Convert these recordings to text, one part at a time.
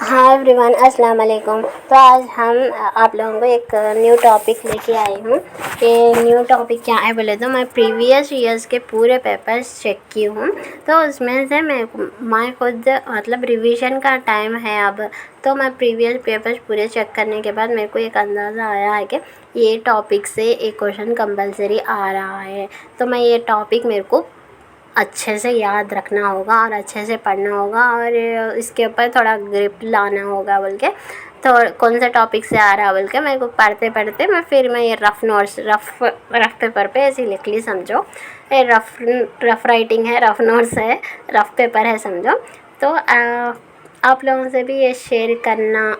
Hi everyone, अस्सलाम वालेकुम। तो आज हम आप लोगों को एक न्यू टॉपिक लेके आई हूँ। ये न्यू टॉपिक क्या है बोले तो मैं प्रीवियस ईयर्स के पूरे पेपर्स चेक की हूँ। तो उसमें से मैं खुद मतलब रिवीजन का टाइम है अब, तो मैं प्रीवियस पेपर्स पूरे चेक करने के बाद मेरे को एक अंदाज़ा आया है कि ये टॉपिक से एक क्वेश्चन कंपलसरी आ रहा है। तो मैं ये टॉपिक मेरे को अच्छे से याद रखना होगा और अच्छे से पढ़ना होगा और इसके ऊपर थोड़ा ग्रिप लाना होगा बोल के, तो कौन से टॉपिक से आ रहा बोल के मेरे को पढ़ते पढ़ते मैं ये रफ़ नोट्स रफ़ पेपर पे ऐसे लिख ली समझो। ये रफ़ राइटिंग है, रफ़ नोट्स है, रफ़ पेपर है समझो। तो आप लोगों से भी ये शेयर करना,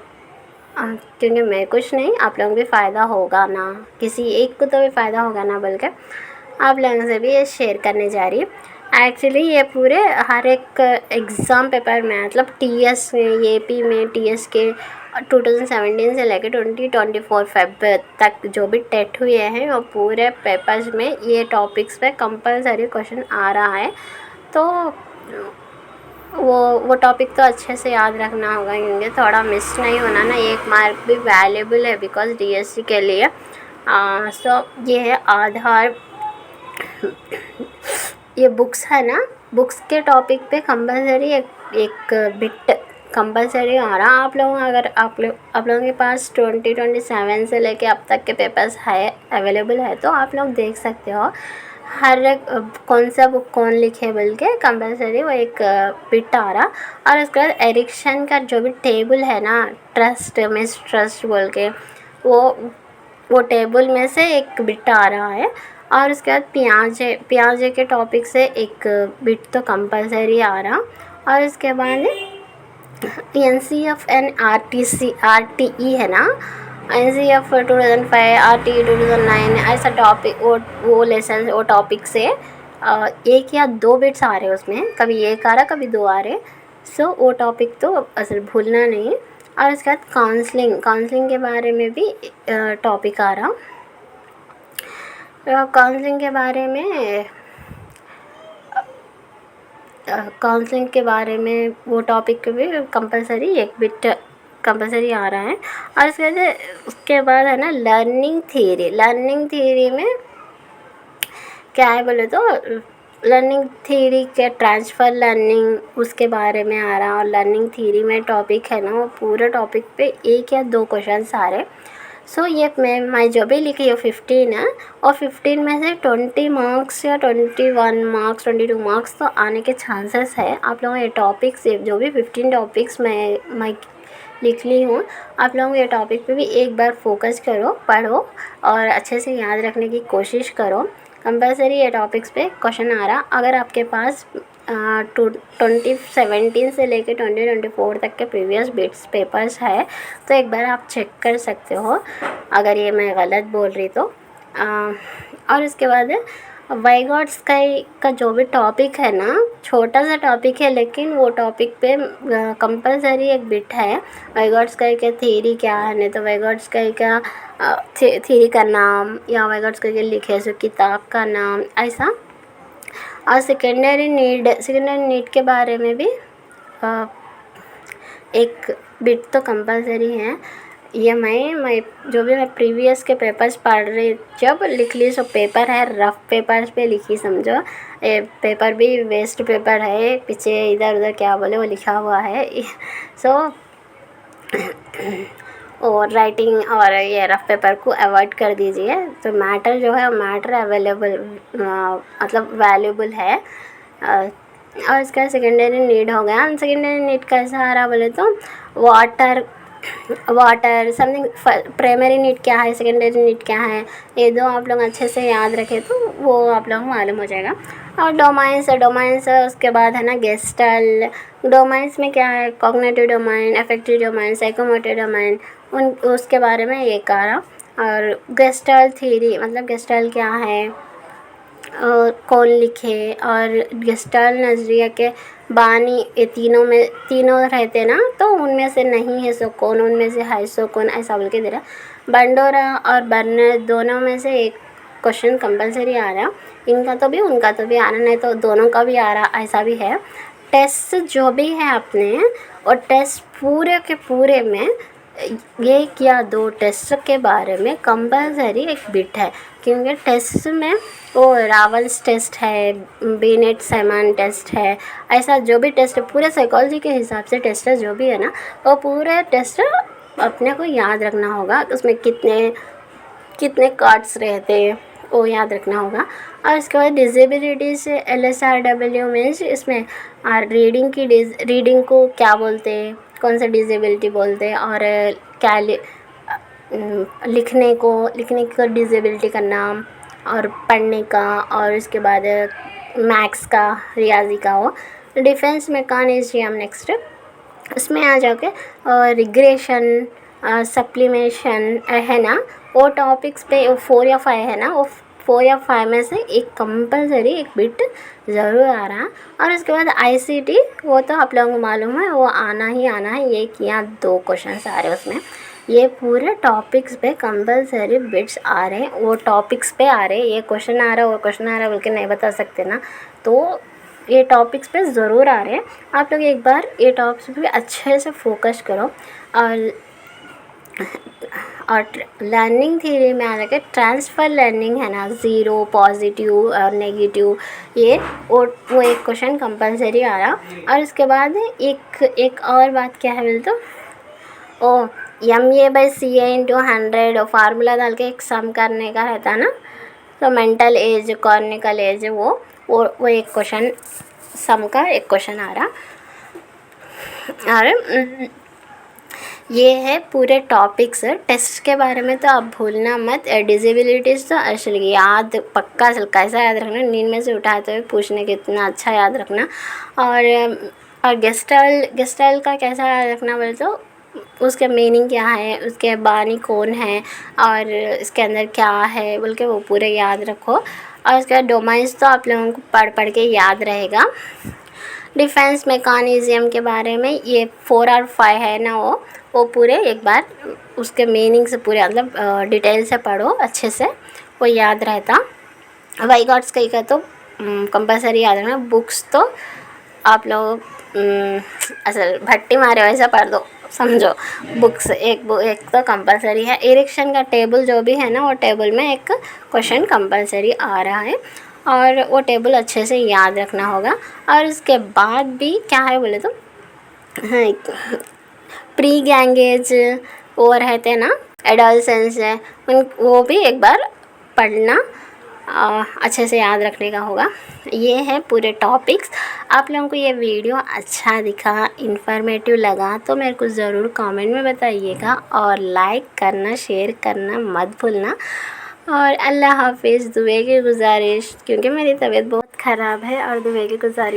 क्योंकि मैं कुछ नहीं, आप लोगों को भी फ़ायदा होगा ना, किसी एक को तो भी फ़ायदा होगा ना बोल के आप लोगों से भी ये शेयर करने जा रही हूँ। एक्चुअली ये पूरे हर एक एग्ज़ाम पेपर में मतलब टीएस में, एपी में टीएस के 2017 से लेकर 2024 फेब तक जो भी टेट हुए हैं वो पूरे पेपर्स में ये टॉपिक्स पे कंपलसरी क्वेश्चन आ रहा है। तो वो टॉपिक तो अच्छे से याद रखना होगा, क्योंकि थोड़ा मिस नहीं होना ना, एक मार्क भी वैल्यूबल है बिकॉज डीएससी के लिए। सो ये है आधार, ये बुक्स है ना, बुक्स के टॉपिक पे कंपलसरी एक बिट कंपलसरी आ रहा। आप लोग अगर आप लोगों के पास 2027 से लेके अब तक के पेपर्स है अवेलेबल है तो आप लोग देख सकते हो हर एक कौन सा बुक कौन लिखे बोल के कंपलसरी वो एक बिट आ रहा। और उसके बाद एरिक्शन का जो भी टेबल है ना, ट्रस्ट मिस ट्रस्ट बोल के वो टेबल में से एक बिट आ रहा है। और उसके बाद पियाजे के टॉपिक से एक बिट तो कंपलसरी आ रहा। और उसके बाद NCF एंड RTE है ना, NCF 2005, RTE 2009, ऐसा टॉपिक वो लेसन वो टॉपिक से एक या दो बिट्स आ रहे उसमें, कभी एक आ रहा कभी दो आ रहे। सो वो टॉपिक तो असल भूलना नहीं। और उसके बाद काउंसलिंग के बारे में भी टॉपिक आ रहा। काउंसलिंग के बारे में वो टॉपिक भी कंपलसरी एक बिट कंपलसरी आ रहा है। और उसके बाद है ना लर्निंग थियरी में क्या है बोले तो लर्निंग थियरी के ट्रांसफ़र लर्निंग उसके बारे में आ रहा। और लर्निंग थियरी में टॉपिक है ना वो पूरे टॉपिक पे एक या दो क्वेश्चन आ रहे। सो ये मैं जो भी लिखी है 15 है, और 15 में से 20 मार्क्स या 21 मार्क्स 22 मार्क्स तो आने के चांसेस है। आप लोगों ये टॉपिक्स जो भी 15 टॉपिक्स मैं लिख ली हूँ, आप लोग ये टॉपिक पे भी एक बार फोकस करो, पढ़ो और अच्छे से याद रखने की कोशिश करो। कंपलसरी ये टॉपिक्स पे क्वेश्चन आ रहा। अगर आपके पास 2017 से लेकर 2024 तक के प्रीवियस बिट्स पेपर्स है तो एक बार आप चेक कर सकते हो अगर ये मैं गलत बोल रही तो। और इसके बाद वाइगॉट स्काई का जो भी टॉपिक है ना, छोटा सा टॉपिक है लेकिन वो टॉपिक पे कंपलसरी एक बिट है। वाइगॉट स्काई के थ्योरी क्या है, नहीं तो वाइगॉट स्काई का थ्योरी का नाम या वाइगॉट स्काई के लिखे सो किताब का नाम ऐसा। और सेकेंडरी नीड के बारे में भी एक बिट तो कंपलसरी है। ये मैं जो भी मैं प्रीवियस के पेपर्स पढ़ रही जब लिख ली सो पेपर है रफ़ पेपर्स पे लिखी समझो। ये पेपर भी वेस्ट पेपर है, पीछे इधर उधर क्या बोले वो लिखा हुआ है। सो और राइटिंग और ये रफ़ पेपर को अवॉइड कर दीजिए। तो मैटर जो है मैटर अवेलेबल मतलब वैल्यूबल है। और इसका सेकेंडरी नीड हो गया। सेकेंडरी नीड कैसा आ रहा बोले तो वाटर समथिंग। प्राइमरी नीड क्या है, सेकेंडरी नीड क्या है, ये दो आप लोग अच्छे से याद रखें तो वो आप लोगों को मालूम हो जाएगा। और डोमाइंस उसके बाद है ना गेस्टल। डोमाइंस में क्या है, cognitive domain, affective domain, psychomotor domain, उसके बारे में ये कहा। और गेस्टल थ्योरी मतलब गेस्टल क्या है और कौन लिखे, और गेस्टल नज़रिया के बानी ये तीनों रहते ना, तो उनमें से नहीं है सो कौन, उनमें से है सो कौन, ऐसा बोल के दे रहा। बंडोरा और बर्नर दोनों में से एक क्वेश्चन कंपलसरी आ रहा। इनका तो भी उनका तो भी आ रहा, नहीं तो दोनों का भी आ रहा, ऐसा भी है। टेस्ट जो भी है अपने और टेस्ट पूरे के पूरे में एक या दो टेस्ट के बारे में कंपल्सरी एक बिट है, क्योंकि टेस्ट में वो रावल्स टेस्ट है, बिनेट सैमन टेस्ट है, ऐसा जो भी टेस्ट है पूरे साइकोलॉजी के हिसाब से टेस्ट है जो भी है ना, वो पूरे टेस्ट अपने को याद रखना होगा। उसमें कितने कितने कार्ड्स रहते हैं वो याद रखना होगा। और इसके बाद डिसेबिलिटी से LSRW मीन्स इसमें रीडिंग को क्या बोलते हैं, कौन सा डिसेबिलिटी बोलते हैं, और क्या लिखने को डिसेबिलिटी का नाम, और पढ़ने का, और इसके बाद मैथ्स का, रियाजी का हो। डिफेंस मैकेनिज्म नेक्स्ट इसमें आ जाके रिग्रेशन, सप्लीमेशन है ना, वो टॉपिक्स पे 4 या 5 है ना, वो 4 या 5 में से एक कंपल्सरी एक बिट ज़रूर आ रहा। और उसके बाद ICT वो तो आप लोगों को मालूम है, वो आना ही आना है, एक या दो क्वेश्चन आ रहे हैं उसमें। ये पूरे टॉपिक्स पे कंपल्सरी बिट्स आ रहे हैं, वो टॉपिक्स पे आ रहे हैं। ये क्वेश्चन आ रहा है वो क्वेश्चन आ रहा है बोल के नहीं बता सकते ना, तो ये टॉपिक्स पे ज़रूर आ रहे हैं। आप लोग एक बार ये टॉपिक्स पे अच्छे से फोकस करो। और लर्निंग थ्योरी में आ जाके ट्रांसफ़र लर्निंग है ना, ज़ीरो, पॉजिटिव और नेगेटिव, ये वो एक क्वेश्चन कंपलसरी आ रहा। और उसके बाद एक और बात क्या है बोल तो ओ MA/CA × 100 फार्मूला डाल के एक सम करने का रहता है ना, तो मेंटल एज, कॉर्निकल एज, वो एक क्वेश्चन सम का एक क्वेश्चन आ रहा। और ये है पूरे टॉपिक्स। टेस्ट के बारे में तो आप भूलना मत। डिसेबिलिटीज़ तो एक्चुअली याद पक्का कैसा याद रखना, नींद में से उठाते हुए पूछने के इतना अच्छा याद रखना। और गेस्टाइल का कैसा याद रखना बोले तो उसके मीनिंग क्या है, उसके बानी कौन है, और इसके अंदर क्या है बोल के वो पूरे याद रखो। और उसके बाद डोमाइंस तो आप लोगों को पढ़ के याद रहेगा। डिफेंस मैकेनिज्म के बारे में ये 4 और 5 है ना, वो पूरे एक बार उसके मीनिंग से पूरे मतलब डिटेल से पढ़ो अच्छे से, वो याद रहता। वाइगॉट्स कहीं का तो कंपलसरी याद रखना। बुक्स तो आप लोग असल भट्टी मारे वैसा पढ़ दो, समझो। बुक्स एक तो कंपलसरी है। इरेक्शन का टेबल जो भी है ना, वो टेबल में एक क्वेश्चन कंपलसरी आ रहा है, और वो टेबल अच्छे से याद रखना होगा। और उसके बाद भी क्या है बोले तो प्री गैंग एज वो रहते हैं ना, एडोलसेंस है, वो भी एक बार पढ़ना अच्छे से याद रखने का होगा। ये है पूरे टॉपिक्स। आप लोगों को ये वीडियो अच्छा दिखा, इन्फॉर्मेटिव लगा तो मेरे को ज़रूर कमेंट में बताइएगा, और लाइक करना, शेयर करना मत भूलना। और अल्लाह हाफिज़। दुआ की गुजारिश, क्योंकि मेरी तबीयत बहुत ख़राब है, और दुआ की गुजारिश।